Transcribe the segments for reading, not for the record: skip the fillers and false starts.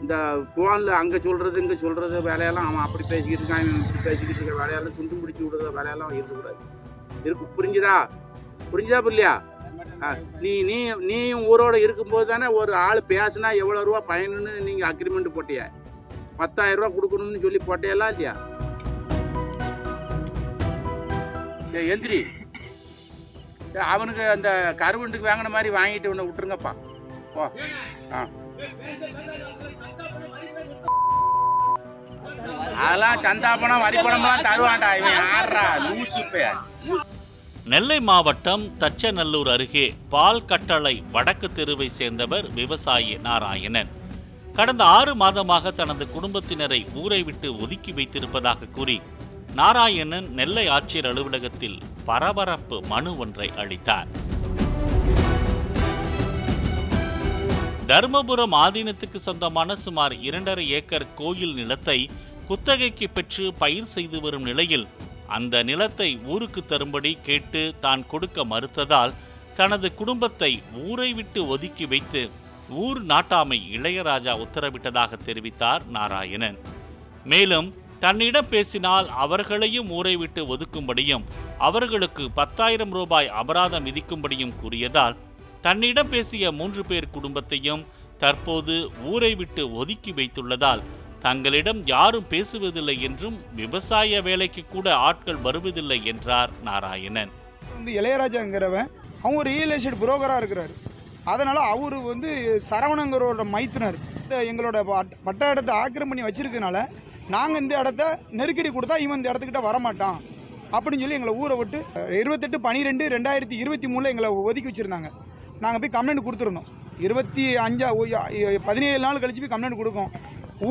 இந்த ஃபோனில் அங்கே சொல்கிறது இங்கே சொல்கிறது வேலையெல்லாம் அவன் அப்படி பேசிக்கிட்டு இருக்கான், இவன் இப்படி பேசிக்கிட்டு இருக்க வேலையெல்லாம் துண்டு பிடிச்சி விடுற வேலையெல்லாம் இருக்கக்கூடாது. புரிஞ்சுதா இல்லையா? நீயும் ஊரோட இருக்கும்போது தானே ஒரு ஆள் பேசுனா எவ்வளோ ரூபா பயனுன்னு நீங்கள் அக்ரிமெண்ட் போட்டிய, 10,000 ரூபா கொடுக்கணும்னு சொல்லி போட்டியெல்லாம் இல்லையா? எந்திரி, அவனுக்கு அந்த கருவண்டுக்கு வாங்கின மாதிரி வாங்கிட்டு ஒன்று விட்டுருங்கப்பா. ஓ அதெல்லாம் சந்தா பணம் வரி பணம்லாம் தருவான்டா இவன். ஆடுறா லூசு பையன். நெல்லை மாவட்டம் தச்சநல்லூர் அருகே பால் கட்டளை வடக்கு தெருவை சேர்ந்தவர் விவசாயி நாராயணன். கடந்த 6 மாதமாக தனது குடும்பத்தினரை ஊரை விட்டு ஒதுக்கி வைத்திருப்பதாக கூறி நாராயணன் நெல்லை ஆட்சியர் அலுவலகத்தில் பரபரப்பு மனு ஒன்றை அளித்தார். தர்மபுரம் ஆதீனத்துக்கு சொந்தமான சுமார் 2.5 ஏக்கர் கோயில் நிலத்தை குத்தகைக்கு பெற்று பயிர் செய்து வரும் நிலையில் அந்த நிலத்தை ஊருக்கு தரும்படி கேட்டு தான் கொடுக்க மறுத்ததால் தனது குடும்பத்தை ஊரை விட்டு ஒதுக்கி வைத்து ஊர் நாட்டாமை இளையராஜா உத்தரவிட்டதாக தெரிவித்தார் நாராயணன். மேலும் தன்னிடம் பேசினால் அவர்களையும் ஊரை விட்டு ஒதுக்கும்படியும் அவர்களுக்கு 10,000 ரூபாய் அபராதம் விதிக்கும்படியும் கூறியதால் தன்னிடம் பேசிய 3 பேர் குடும்பத்தையும் தற்போது ஊரை விட்டு ஒதுக்கி வைத்துள்ளதால் தங்களிடம் யாரும் பேசுவதில்லை என்றும் விவசாய வேலைக்கு கூட ஆட்கள் வருவதில்லை என்றார் நாராயணன். இளையராஜாங்கிறவன் அவங்க ஒரு ரியல் எஸ்டேட் புரோக்கரா இருக்கிறாரு. அதனால அவரு சரவணங்கிறோட மைத்துனர் எங்களோட பட்ட இடத்தை ஆக்கிரம் பண்ணி வச்சிருக்கனால நாங்கள் இந்த இடத்த நெருக்கடி கொடுத்தா இவன் இந்த இடத்துக்கிட்ட வரமாட்டான் அப்படின்னு சொல்லி எங்களை ஊரை விட்டு 28/12/2023 எங்களை ஒதுக்கி வச்சுருந்தாங்க. நாங்கள் போய் கம்ப்ளைண்ட் கொடுத்துருந்தோம். 17 நாள் கழிச்சு போய் கம்ப்ளைண்ட் கொடுக்கோம்.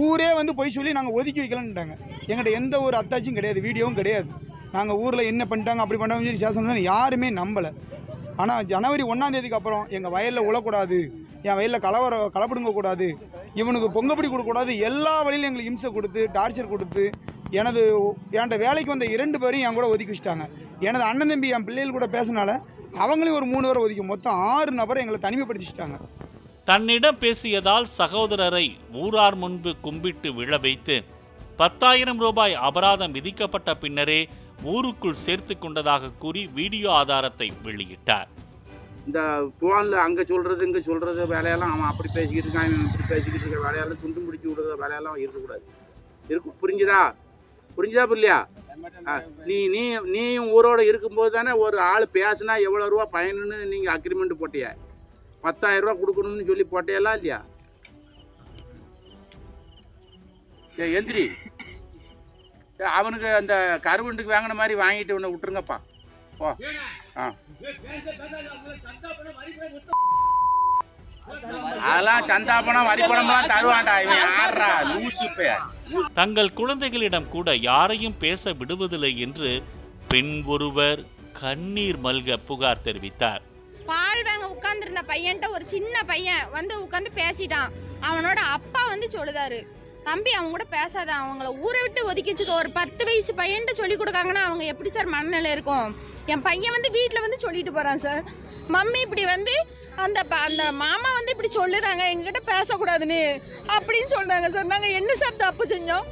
ஊரே பொய் சொல்லி நாங்கள் ஒதுக்கி வைக்கலன்னுட்டாங்க. எங்கள்கிட்ட எந்த ஒரு அத்தாட்சியும் கிடையாது, வீடியோவும் கிடையாது. நாங்கள் ஊரில் என்ன பண்ணிட்டாங்க அப்படி பண்ணாங்கன்னு சொல்லி சேஷன் யாருமே நம்பலை. ஆனால் ஜனவரி 1ஆம் தேதிக்கு அப்புறம் எங்கள் வயலில் உழக்கூடாது, என் வயலில் கலப்படுங்கக்கூடாது, இவனுக்கு பொங்கப்படி கொடுக்கக்கூடாது, எல்லா வழியிலும் எங்களுக்கு இம்சை கொடுத்து டார்ச்சர் கொடுத்து என்கிட்ட வேலைக்கு வந்த 2 பேரையும் என் கூட ஒதுக்கி வச்சுட்டாங்க. எனது அண்ணன் தம்பி என் பிள்ளைகள் கூட பேசினால அவங்களையும் ஒரு 3 பேரை ஒதுக்கி மொத்தம் 6 நபரை எங்களை தனிமைப்படுத்திச்சிட்டாங்க. தன்னிடம் பேசியதால் சகோதரரை ஊரார் முன்பு கும்பிட்டு விழ வைத்து 10,000 ரூபாய் அபராதம் விதிக்கப்பட்ட பின்னரே ஊருக்குள் சேர்த்து கொண்டதாக கூறி வீடியோ ஆதாரத்தை வெளியிட்டார். இந்த ஃபோனில் அங்கே சொல்கிறது இங்கே சொல்கிறது வேலையெல்லாம் அவன் அப்படி பேசிக்கிட்டு இருக்கான், இவன் இப்படி பேசிக்கிட்டு இருக்க வேலையெல்லாம் துண்டு பிடிச்சி விடுற வேலையெல்லாம் இருக்கக்கூடாது. புரிஞ்சுதா இல்லையா? நீயும் ஊரோட இருக்கும்போது தானே ஒரு ஆள் பேசுனா எவ்வளோ ரூபா பயனுன்னு நீங்கள் அக்ரிமெண்ட் போட்டிய, 10,000 ரூபா கொடுக்கணும்னு சொல்லி போட்டியெல்லாம் இல்லையா? எந்திரி, அவனுக்கு அந்த கருவண்டுக்கு வாங்கின மாதிரி வாங்கிட்டு ஒன்று விட்டுருங்கப்பா. ஓ அதெல்லாம் சந்தா பணம் வரி பணம்லாம் தருவான்டா இவன். ஆடுறா லூசு பையன். தங்கள் குழந்தைகளிடம் கூட யாரையும் பேச விடுவதில்லை என்று பெண் ஒருவர் கண்ணீர் மல்க புகார் தெரிவித்தார். பால் வாங்க உட்கார்ந்துருந்த பையன்ட்ட ஒரு சின்ன பையன் உட்கார்ந்து பேசிட்டான். அவனோட அப்பா சொல்லுதாரு, தம்பி அவங்க கூட பேசாத, அவங்கள ஊரை விட்டு ஒதுக்கிச்சுக்க. ஒரு 10 வயசு பையன்ட்டு சொல்லி கொடுக்காங்கன்னா அவங்க எப்படி சார் மனநிலை இருக்கும்? என் பையன் வீட்டுல சொல்லிட்டு போறான் சார், மம்மி இப்படி அந்த மாமா இப்படி சொல்லுதாங்க, எங்ககிட்ட பேசக்கூடாதுன்னு அப்படின்னு சொல்றாங்க சார். நாங்க என்ன சார் தப்பு செஞ்சோம்?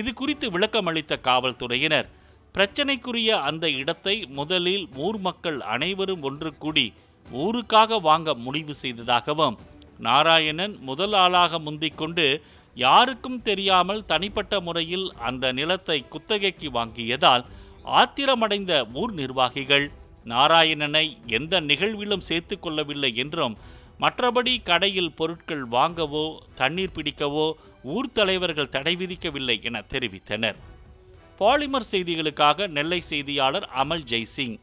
இது குறித்து விளக்கம் அளித்த காவல்துறையினர் பிரச்சனைக்குரிய அந்த இடத்தை முதலில் ஊர் மக்கள் அனைவரும் ஒன்று கூடி ஊருக்காக வாங்க முடிவு செய்ததாகவும் நாராயணன் முதல் ஆளாக முந்திக்கொண்டு யாருக்கும் தெரியாமல் தனிப்பட்ட முறையில் அந்த நிலத்தை குத்தகைக்கு வாங்கியதால் ஆத்திரமடைந்த ஊர் நிர்வாகிகள் நாராயணனை எந்த நிகழ்விலும் சேர்த்து கொள்ளவில்லை என்றும் மற்றபடி கடையில் பொருட்கள் வாங்கவோ தண்ணீர் பிடிக்கவோ ஊர் தலைவர்கள் தடை விதிக்கவில்லை என தெரிவித்தனர். பாலிமர் செய்திகளுக்காக நெல்லை செய்தியாளர் அமல் ஜெய்சிங்.